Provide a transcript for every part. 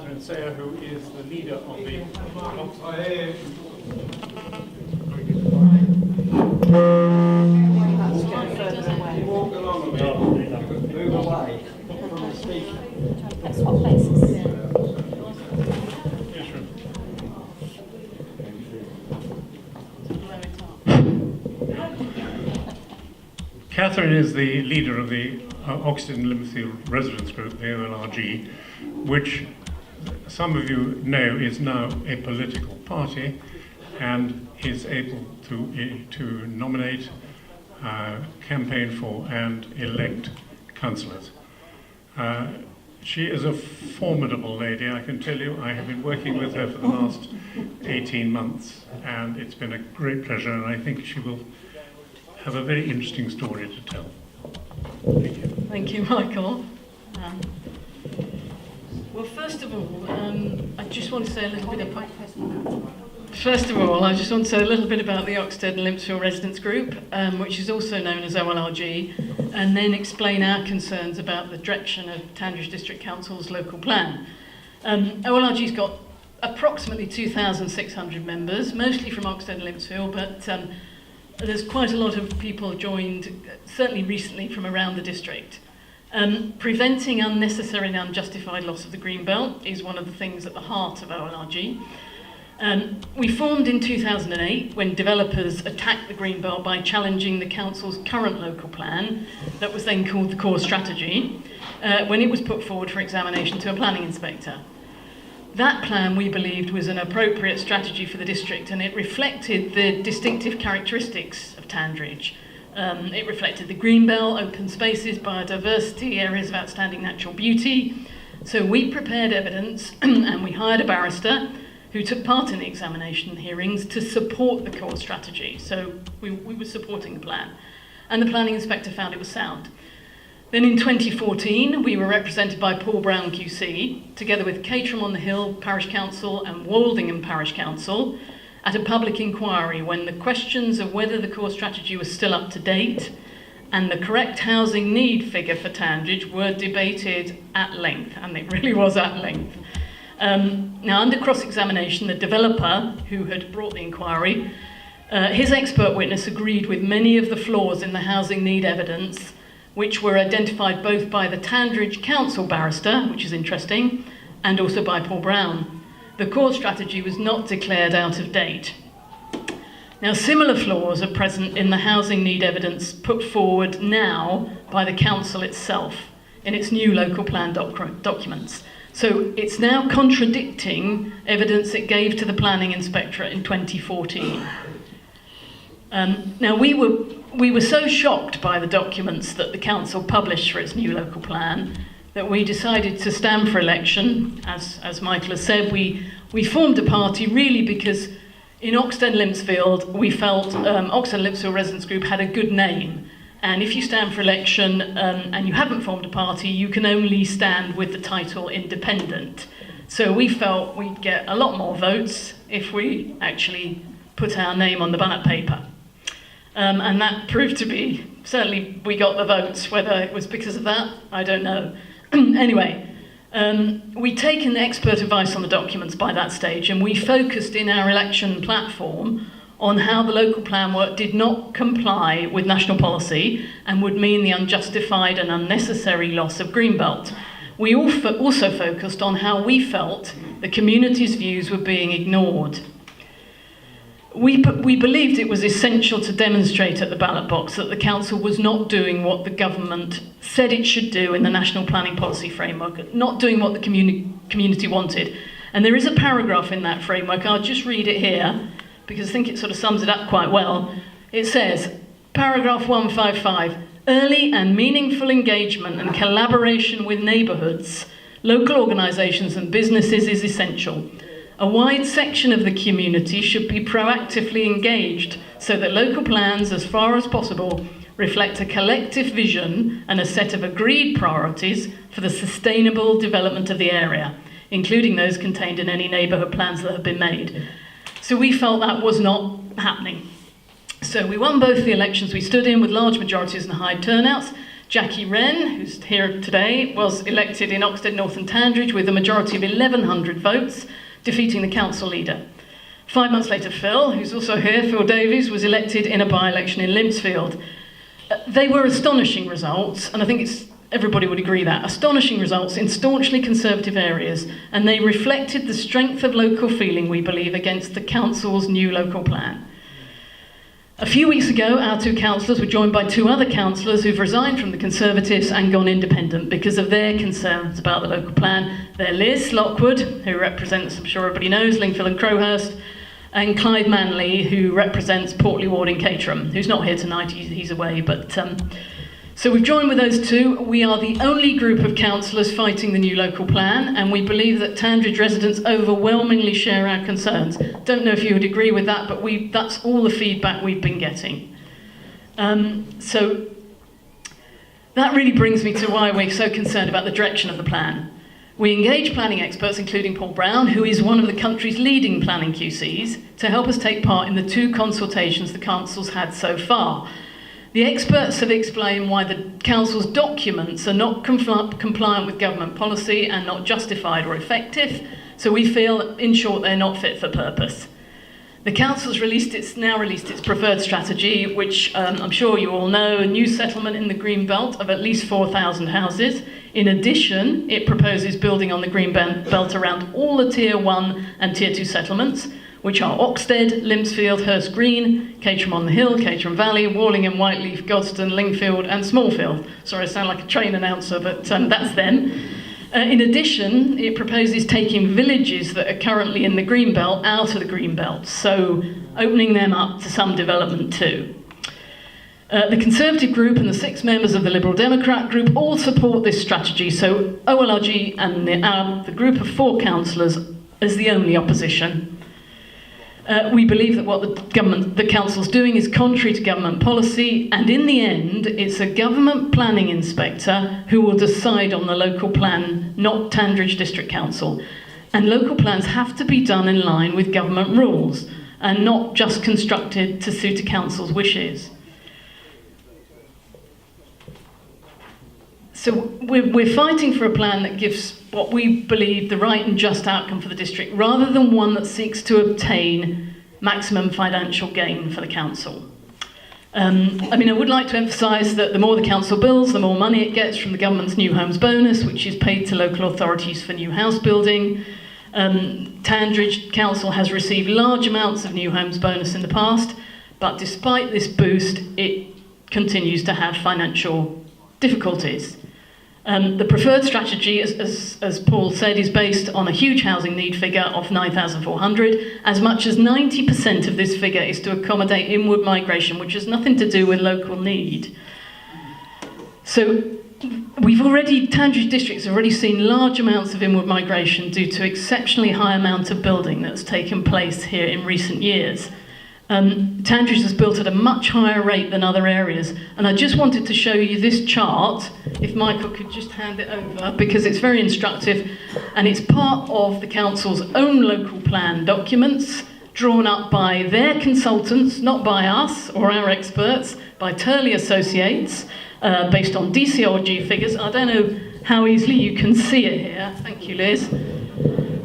Catherine Sayer, who is the leader of the Walk along a bit. Move away from the speaker. Let's swap places. Catherine is the leader of the Oxted and Limpsfield residents group, the OLRG, which some of you know is now a political party and is able to nominate, campaign for and elect councillors. She is a formidable lady, I can tell you. I have been working with her for the last 18 months and it's been a great pleasure, and I think she will have a very interesting story to tell. Thank you. Thank you, Michael. Well, first of all, I just want to say a little bit about... First of all, I just want to say a little bit about the Oxted and Limpsfield Residents Group, which is also known as OLRG, and then explain our concerns about the direction of Tandridge District Council's local plan. OLRG's got approximately 2,600 members, mostly from Oxted and Limpsfield, but there's quite a lot of people joined, certainly recently, from around the district. Preventing unnecessary and unjustified loss of the green belt is one of the things at the heart of OLRG. We formed in 2008 when developers attacked the green belt by challenging the council's current local plan, that was then called the core strategy, when it was put forward for examination to a planning inspector. That plan, we believed, was an appropriate strategy for the district, and it reflected the distinctive characteristics of Tandridge. It reflected the green belt, open spaces, biodiversity, areas of outstanding natural beauty. So we prepared evidence and we hired a barrister who took part in the examination hearings to support the core strategy. So we were supporting the plan. And the planning inspector found it was sound. Then in 2014, we were represented by Paul Brown QC, together with Caterham on the Hill Parish Council and Woldingham Parish Council, at a public inquiry when the questions of whether the core strategy was still up to date and the correct housing need figure for Tandridge were debated at length, and it really was at length. Now, under cross-examination, the developer who had brought the inquiry, his expert witness agreed with many of the flaws in the housing need evidence, which were identified both by the Tandridge Council barrister, which is interesting, and also by Paul Brown. The core strategy was not declared out of date. Now, similar flaws are present in the housing need evidence put forward now by the council itself in its new local plan documents. So it's now contradicting evidence it gave to the planning inspectorate in 2014. Now, we were so shocked by the documents that the council published for its new local plan that we decided to stand for election. As Michael has said, we formed a party really because in Oxted and Limpsfield, we felt Oxted and Limpsfield Residents Group had a good name. And if you stand for election and you haven't formed a party, you can only stand with the title independent. So we felt we'd get a lot more votes if we actually put our name on the ballot paper. And that proved to be, certainly we got the votes. Whether it was because of that, I don't know. Anyway, we'd taken expert advice on the documents by that stage, and we focused in our election platform on how the local plan work did not comply with national policy and would mean the unjustified and unnecessary loss of Greenbelt. We also focused on how we felt the community's views were being ignored. We believed it was essential to demonstrate at the ballot box that the council was not doing what the government said it should do in the National Planning Policy Framework, not doing what the community wanted. And there is a paragraph in that framework, I'll just read it here, because I think it sort of sums it up quite well. It says, paragraph 155, early and meaningful engagement and collaboration with neighbourhoods, local organisations and businesses is essential. A wide section of the community should be proactively engaged so that local plans, as far as possible, reflect a collective vision and a set of agreed priorities for the sustainable development of the area, including those contained in any neighbourhood plans that have been made. So we felt that was not happening. So we won both the elections we stood in with large majorities and high turnouts. Jackie Wren, who's here today, was elected in Oxted North and Tandridge with a majority of 1,100 votes, defeating the council leader. 5 months later, Phil Davies, was elected in a by-election in Limpsfield. They were astonishing results, and I think everybody would agree that. Astonishing results in staunchly conservative areas, and they reflected the strength of local feeling, we believe, against the council's new local plan. A few weeks ago, our two councillors were joined by two other councillors who've resigned from the Conservatives and gone independent because of their concerns about the local plan. They're Liz Lockwood, who represents, I'm sure everybody knows, Limpsfield and Crowhurst, and Clive Manley, who represents Portley Ward in Caterham, who's not here tonight, he's away. But so we've joined with those two. We are the only group of councillors fighting the new local plan, and we believe that Tandridge residents overwhelmingly share our concerns. Don't know if you would agree with that, but that's all the feedback we've been getting. So that really brings me to why we're so concerned about the direction of the plan. We engage planning experts, including Paul Brown, who is one of the country's leading planning QCs, to help us take part in the two consultations the council's had so far. The experts have explained why the council's documents are not compliant with government policy and not justified or effective, so we feel, in short, they're not fit for purpose. The council's now released its preferred strategy, which I'm sure you all know, a new settlement in the green belt of at least 4,000 houses. In addition, it proposes building on the green belt around all the Tier 1 and Tier 2 settlements, which are Oxted, Limpsfield, Hurst Green, Caterham on the Hill, Caterham Valley, Warlingham, Whiteleaf, Godstone, Lingfield and Smallfield. Sorry, I sound like a train announcer, but that's them. In addition, it proposes taking villages that are currently in the green belt out of the green belt, so opening them up to some development too. The Conservative group and the 6 members of the Liberal Democrat group all support this strategy, so OLRG and the group of 4 councillors is the only opposition. We believe that what the council's doing is contrary to government policy, and in the end, it's a government planning inspector who will decide on the local plan, not Tandridge District Council. And local plans have to be done in line with government rules, and not just constructed to suit a council's wishes. So we're fighting for a plan that gives what we believe the right and just outcome for the district, rather than one that seeks to obtain maximum financial gain for the council. I would like to emphasise that the more the council builds, the more money it gets from the government's New Homes Bonus, which is paid to local authorities for new house building. Tandridge Council has received large amounts of New Homes Bonus in the past, but despite this boost, it continues to have financial difficulties. The preferred strategy, as Paul said, is based on a huge housing need figure of 9,400. As much as 90% of this figure is to accommodate inward migration, which has nothing to do with local need. So Tandridge districts have already seen large amounts of inward migration due to exceptionally high amount of building that's taken place here in recent years. Tandridge has built at a much higher rate than other areas, and I just wanted to show you this chart, if Michael could just hand it over, because it's very instructive, and it's part of the council's own local plan documents, drawn up by their consultants, not by us or our experts, by Turley Associates, based on DCRG figures. I don't know how easily you can see it here. Thank you, Liz.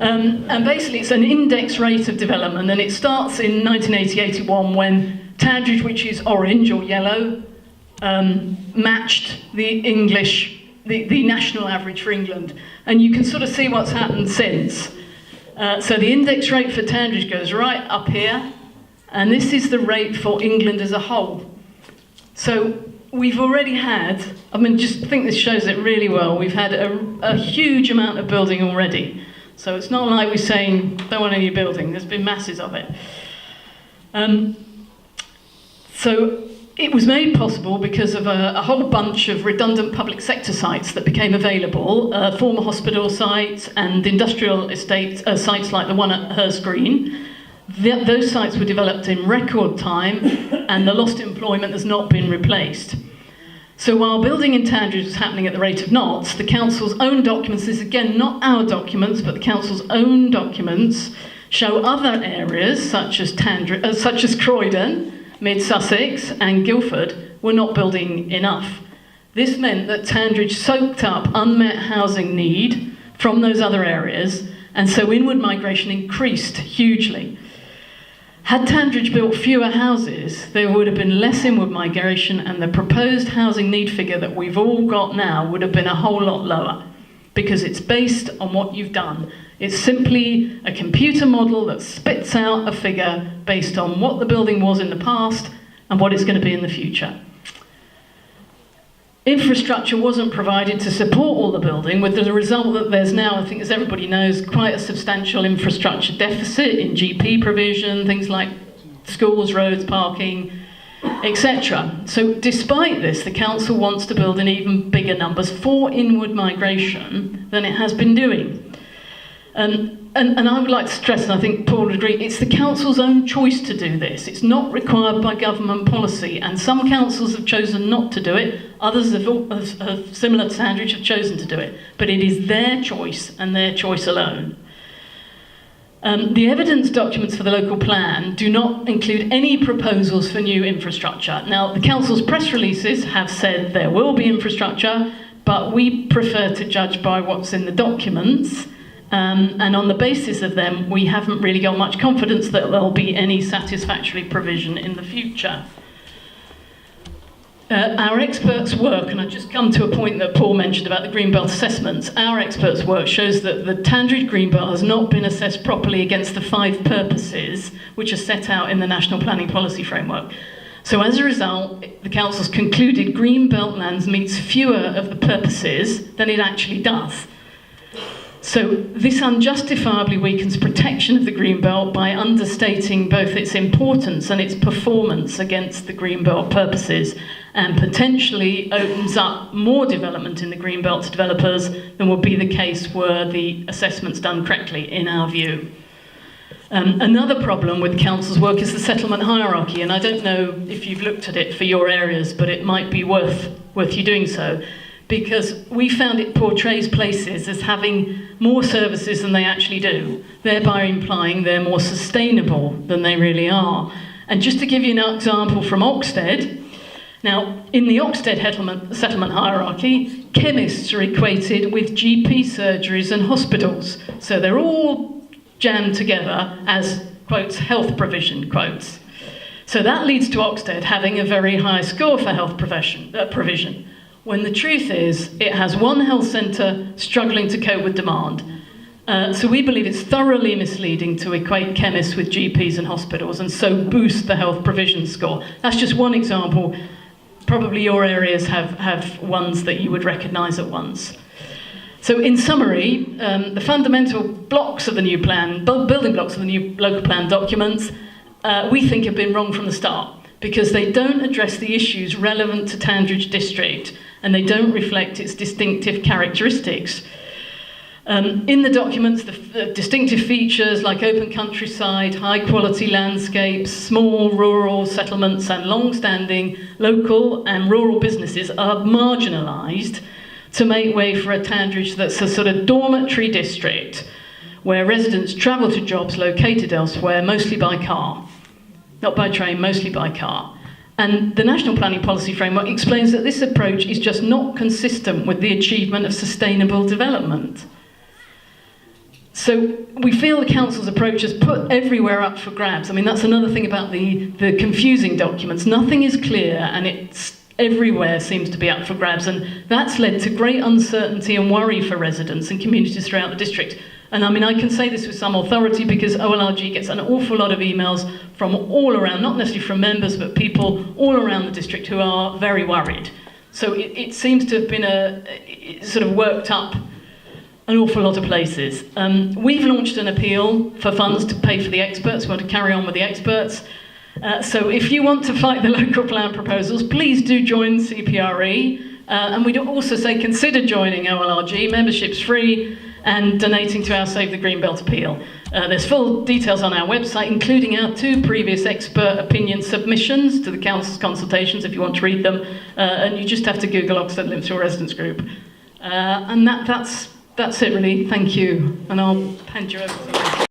And basically it's an index rate of development, and it starts in 1980-81 when Tandridge, which is orange or yellow, matched the national average for England. And you can sort of see what's happened since. So the index rate for Tandridge goes right up here, and this is the rate for England as a whole. So we've already had, just think this shows it really well, we've had a huge amount of building already. So it's not like we're saying, don't want any building, there's been masses of it. So it was made possible because of a whole bunch of redundant public sector sites that became available, former hospital sites and industrial estate sites like the one at Hurst Green. Those sites were developed in record time, and the lost employment has not been replaced. So while building in Tandridge was happening at the rate of knots, the council's own documents, this is again not our documents, but the council's own documents, show other areas such as Croydon, Mid Sussex and Guildford were not building enough. This meant that Tandridge soaked up unmet housing need from those other areas, and so inward migration increased hugely. Had Tandridge built fewer houses, there would have been less inward migration, and the proposed housing need figure that we've all got now would have been a whole lot lower, because it's based on what you've done. It's simply a computer model that spits out a figure based on what the building was in the past and what it's going to be in the future. Infrastructure wasn't provided to support all the building, with the result that there's now, I think as everybody knows, quite a substantial infrastructure deficit in GP provision, things like schools, roads, parking, etc. So despite this, the council wants to build in even bigger numbers for inward migration than it has been doing. And I would like to stress, and I think Paul would agree, it's the council's own choice to do this. It's not required by government policy, and some councils have chosen not to do it, others have similar to Tandridge, have chosen to do it. But it is their choice, and their choice alone. The evidence documents for the local plan do not include any proposals for new infrastructure. Now, the council's press releases have said there will be infrastructure, but we prefer to judge by what's in the documents. And on the basis of them, we haven't really got much confidence that there'll be any satisfactory provision in the future. Our experts' work, and I've just come to a point that Paul mentioned about the Greenbelt assessments, our experts' work shows that the Tandridge Greenbelt has not been assessed properly against the 5 purposes which are set out in the National Planning Policy Framework. So as a result, the council's concluded Greenbelt lands meets fewer of the purposes than it actually does. So this unjustifiably weakens protection of the Greenbelt by understating both its importance and its performance against the Greenbelt purposes, and potentially opens up more development in the Greenbelt to developers than would be the case were the assessments done correctly, in our view. Another problem with the council's work is the settlement hierarchy, and I don't know if you've looked at it for your areas, but it might be worth you doing so, because we found it portrays places as having more services than they actually do, thereby implying they're more sustainable than they really are. And just to give you an example from Oxted, now in the Oxted settlement hierarchy, chemists are equated with GP surgeries and hospitals, so they're all jammed together as, quotes, health provision, quotes. So that leads to Oxted having a very high score for health provision, when the truth is it has one health centre struggling to cope with demand. So we believe it's thoroughly misleading to equate chemists with GPs and hospitals and so boost the health provision score. That's just one example. Probably your areas have ones that you would recognise at once. So in summary, the fundamental blocks of the new plan, building blocks of the new local plan documents, we think have been wrong from the start, because they don't address the issues relevant to Tandridge district and they don't reflect its distinctive characteristics. In the documents, the distinctive features like open countryside, high quality landscapes, small rural settlements and long-standing local and rural businesses are marginalised to make way for a Tandridge that's a sort of dormitory district where residents travel to jobs located elsewhere, mostly by car. Not by train, mostly by car. And the National Planning Policy Framework explains that this approach is just not consistent with the achievement of sustainable development. So we feel the council's approach has put everywhere up for grabs. I mean, that's another thing about the confusing documents. Nothing is clear and it's everywhere seems to be up for grabs, and that's led to great uncertainty and worry for residents and communities throughout the district. And I mean, I can say this with some authority because OLRG gets an awful lot of emails from all around, not necessarily from members, but people all around the district who are very worried. So it seems to have been sort of worked up an awful lot of places. We've launched an appeal for funds to pay for the experts. We want to carry on with the experts. So if you want to fight the local plan proposals, please do join CPRE. And we'd also say consider joining OLRG. Membership's free, and donating to our Save the Greenbelt appeal. There's full details on our website, including our 2 previous expert opinion submissions to the council's consultations if you want to read them. And you just have to Google Oxted Limpsfield Residents Group. And that's it really. Thank you. And I'll hand you over to you.